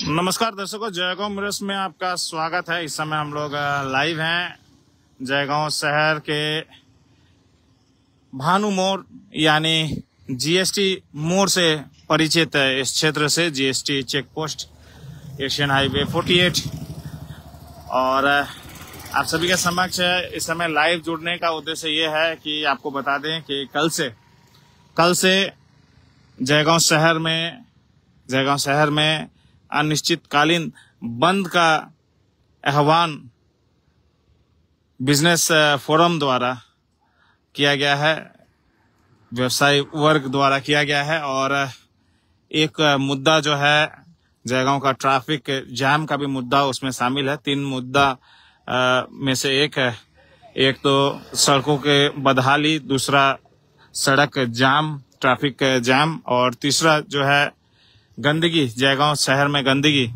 नमस्कार दर्शकों, जयगांव मिरर्स में आपका स्वागत है। इस समय हम लोग लाइव हैं जयगांव शहर के भानु मोड़ यानी जीएसटी मोड़ से परिचित है। इस क्षेत्र से GST check post, Asian highway 48 और आप सभी के समक्ष इस समय लाइव जुड़ने का उद्देश्य ये है कि आपको बता दें कि कल से जयगांव शहर में अनिश्चितकालीन बंद का आह्वान बिजनेस फोरम द्वारा किया गया है, व्यवसायी वर्ग द्वारा किया गया है। और एक मुद्दा जो है जयगांव का ट्रैफिक जाम का भी मुद्दा उसमें शामिल है। 3 मुद्दा में से एक है, एक तो सड़कों के बदहाली, दूसरा सड़क जाम, ट्रैफिक जाम, और तीसरा जो है गंदगी, जयगांव शहर में गंदगी।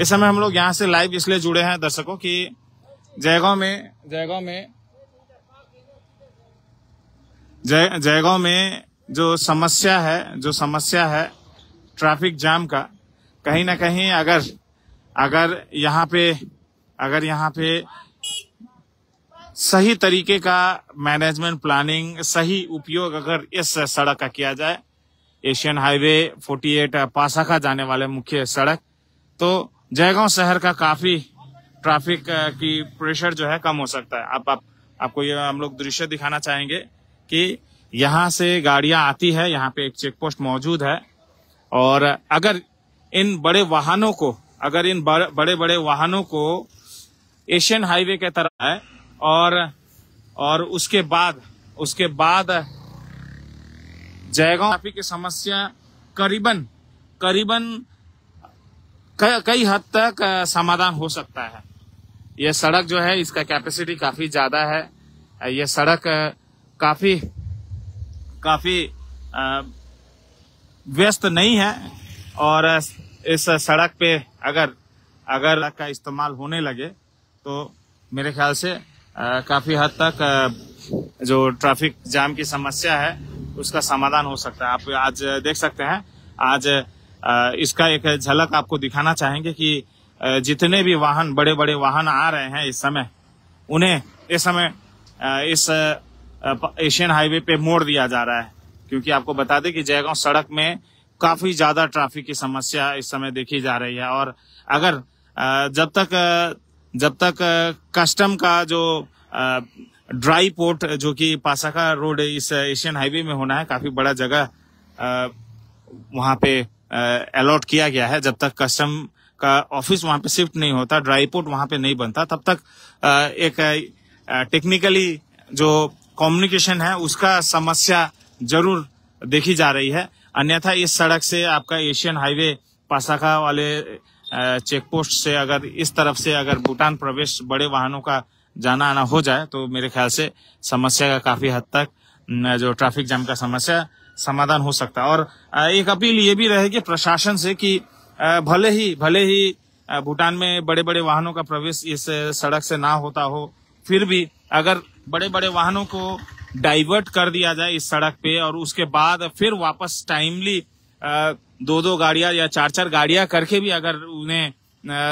इस समय हम लोग यहाँ से लाइव इसलिए जुड़े हैं दर्शकों कि जयगांव में जो समस्या है ट्रैफिक जाम का, कहीं ना कहीं अगर यहाँ पे सही तरीके का मैनेजमेंट प्लानिंग, सही उपयोग अगर इस सड़क का किया जाए, एशियन हाईवे 48 पासाखा जाने वाले मुख्य सड़क, तो जयगांव शहर का काफी ट्रैफिक की प्रेशर जो है कम हो सकता है। आपको ये हम लोग दृश्य दिखाना चाहेंगे कि यहाँ से गाड़ियां आती है, यहाँ पे एक चेक पोस्ट मौजूद है, और अगर इन बड़े बड़े वाहनों को एशियन हाईवे के तरफ है और उसके बाद जयगांव ट्रैफिक की समस्या करीबन कई हद तक समाधान हो सकता है। यह सड़क जो है इसका कैपेसिटी काफी ज्यादा है। यह सड़क काफी व्यस्त नहीं है, और इस सड़क पे अगर का इस्तेमाल होने लगे तो मेरे ख्याल से काफी हद तक जो ट्रैफिक जाम की समस्या है उसका समाधान हो सकता है। आप आज देख सकते हैं, आज इसका एक झलक आपको दिखाना चाहेंगे कि जितने भी वाहन, बड़े बड़े वाहन आ रहे हैं इस समय, उन्हें इस एशियन हाईवे पे मोड़ दिया जा रहा है। क्योंकि आपको बता दें कि जयगांव सड़क में काफी ज्यादा ट्रैफिक की समस्या इस समय देखी जा रही है। और अगर जब तक कस्टम का जो ड्राई पोर्ट जो कि पासाखा रोड इस एशियन हाईवे में होना है, काफी बड़ा जगह वहां पे अलॉट किया गया है। जब तक कस्टम का ऑफिस वहां पे शिफ्ट नहीं होता, ड्राई पोर्ट वहां पे नहीं बनता, तब तक एक टेक्निकली जो कम्युनिकेशन है उसका समस्या जरूर देखी जा रही है। अन्यथा इस सड़क से आपका एशियन हाईवे पासाखा वाले चेक पोस्ट से अगर इस तरफ से अगर भूटान प्रवेश बड़े वाहनों का जाना आना हो जाए तो मेरे ख्याल से समस्या का काफी हद तक जो ट्रैफिक जाम का समस्या समाधान हो सकता है। और एक अपील ये भी रहेगी प्रशासन से कि भले ही भूटान में बड़े बड़े वाहनों का प्रवेश इस सड़क से ना होता हो, फिर भी अगर बड़े बड़े वाहनों को डाइवर्ट कर दिया जाए इस सड़क पे, और उसके बाद फिर वापस टाइमली 2 गाड़ियां या 4 गाड़ियां करके भी अगर उन्हें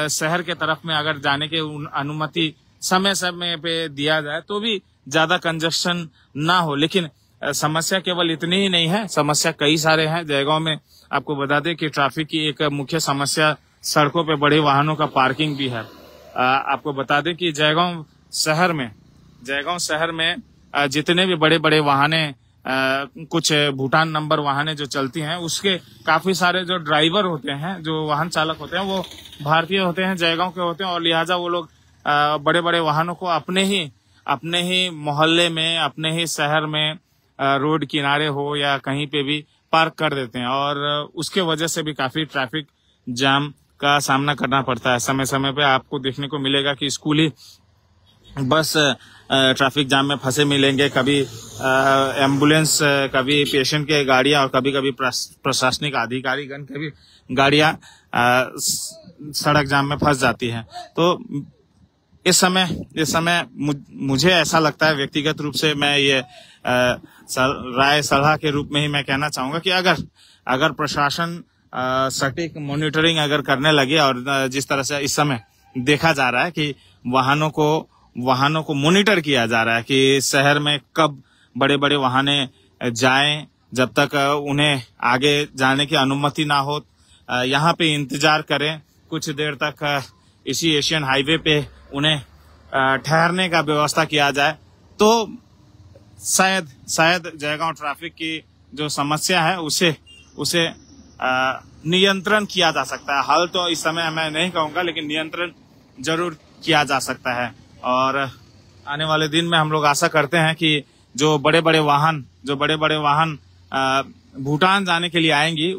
शहर के तरफ में अगर जाने की अनुमति समय पे दिया जाए तो भी ज्यादा कंजक्शन ना हो। लेकिन समस्या केवल इतनी ही नहीं है, समस्या कई सारे हैं जयगांव में। आपको बता दें कि ट्रैफिक की एक मुख्य समस्या सड़कों पे बड़े वाहनों का पार्किंग भी है। आपको बता दें कि जयगांव शहर में जितने भी बड़े बड़े वाहने, कुछ भूटान नंबर वाहने जो चलती हैं, उसके काफी सारे जो ड्राइवर होते हैं, जो वाहन चालक होते हैं, वो भारतीय होते हैं, जयगांव के होते हैं, और लिहाजा वो लोग बड़े बड़े वाहनों को अपने ही मोहल्ले में, अपने ही शहर में रोड किनारे हो या कहीं पे भी पार्क कर देते हैं, और उसके वजह से भी काफी ट्रैफिक जाम का सामना करना पड़ता है। समय समय पे आपको देखने को मिलेगा कि स्कूली बस ट्रैफक जाम में फंसे मिलेंगे, कभी एम्बुलेंस, कभी पेशेंट के गाड़ियां, और कभी कभी प्रशासनिक अधिकारीगण के भी गाड़ियां सड़क जाम में फंस जाती हैं। तो इस समय मुझे ऐसा लगता है, व्यक्तिगत रूप से मैं ये राय सलाह के रूप में ही मैं कहना चाहूंगा कि अगर प्रशासन सटीक मॉनिटरिंग अगर करने लगे, और जिस तरह से इस समय देखा जा रहा है कि वाहनों को मॉनिटर किया जा रहा है कि शहर में कब बड़े बड़े वाहने जाएं, जब तक उन्हें आगे जाने की अनुमति ना हो यहाँ पे इंतजार करें, कुछ देर तक इसी एशियन हाईवे पे उन्हें ठहरने का व्यवस्था किया जाए, तो शायद जयगांव ट्रैफिक की जो समस्या है उसे नियंत्रण किया जा सकता है। हल तो इस समय मैं नहीं कहूंगा, लेकिन नियंत्रण जरूर किया जा सकता है। और आने वाले दिन में हम लोग आशा करते हैं कि जो बड़े बड़े वाहन भूटान जाने के लिए आएंगी,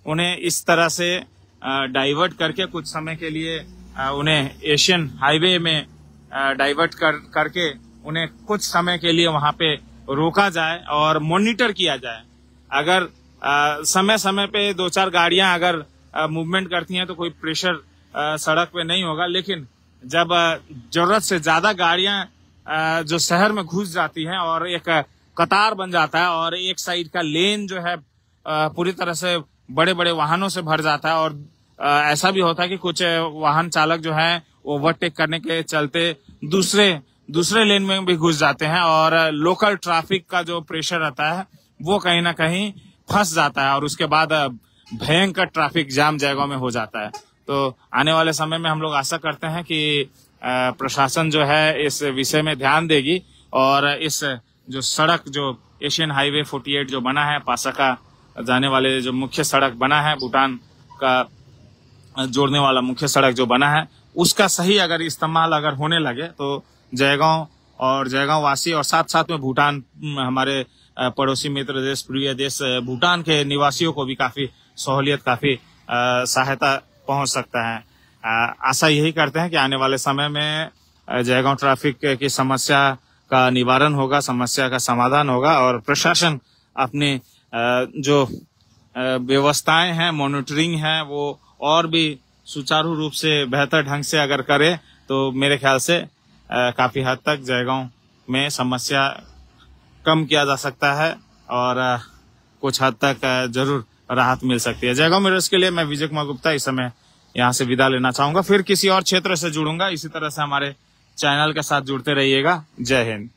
उन्हें इस तरह से डाइवर्ट करके कुछ समय के लिए उन्हें एशियन हाईवे में डाइवर्ट करके उन्हें कुछ समय के लिए वहां पे रोका जाए और मॉनिटर किया जाए। अगर समय समय पे 2-4 गाड़ियां अगर मूवमेंट करती हैं तो कोई प्रेशर सड़क पे नहीं होगा, लेकिन जब जरूरत से ज्यादा गाड़ियां जो शहर में घुस जाती हैं और एक कतार बन जाता है और एक साइड का लेन जो है पूरी तरह से बड़े बड़े वाहनों से भर जाता है, और ऐसा भी होता है कि कुछ वाहन चालक जो है ओवरटेक करने के चलते दूसरे लेन में भी घुस जाते हैं, और लोकल ट्रैफिक का जो प्रेशर रहता है वो कहीं ना कहीं फंस जाता है, और उसके बाद भयंकर ट्रैफिक जाम जयगांव में हो जाता है। तो आने वाले समय में हम लोग आशा करते हैं कि प्रशासन जो है इस विषय में ध्यान देगी, और इस जो सड़क जो एशियन हाईवे 48 जो बना है, पासाका जाने वाले जो मुख्य सड़क बना है, भूटान का जोड़ने वाला मुख्य सड़क जो बना है, उसका सही अगर इस्तेमाल अगर होने लगे तो जयगांव वासी और साथ साथ में भूटान, हमारे पड़ोसी मित्र देश, प्रिय देश भूटान के निवासियों को भी काफी सहूलियत, काफी सहायता पहुंच सकता है। आशा यही करते हैं कि आने वाले समय में जयगांव ट्रैफिक की समस्या का निवारण होगा, समस्या का समाधान होगा, और प्रशासन अपनी जो व्यवस्थाएं हैं, मॉनिटरिंग है, वो और भी सुचारू रूप से बेहतर ढंग से अगर करे तो मेरे ख्याल से काफी हद तक जयगांव में समस्या कम किया जा सकता है, और कुछ हद तक जरूर राहत मिल सकती है। जयगांव मिरर्स के लिए मैं विजय कुमार गुप्ता इस समय यहाँ से विदा लेना चाहूंगा। फिर किसी और क्षेत्र से जुड़ूंगा। इसी तरह से हमारे चैनल के साथ जुड़ते रहिएगा। जय हिंद।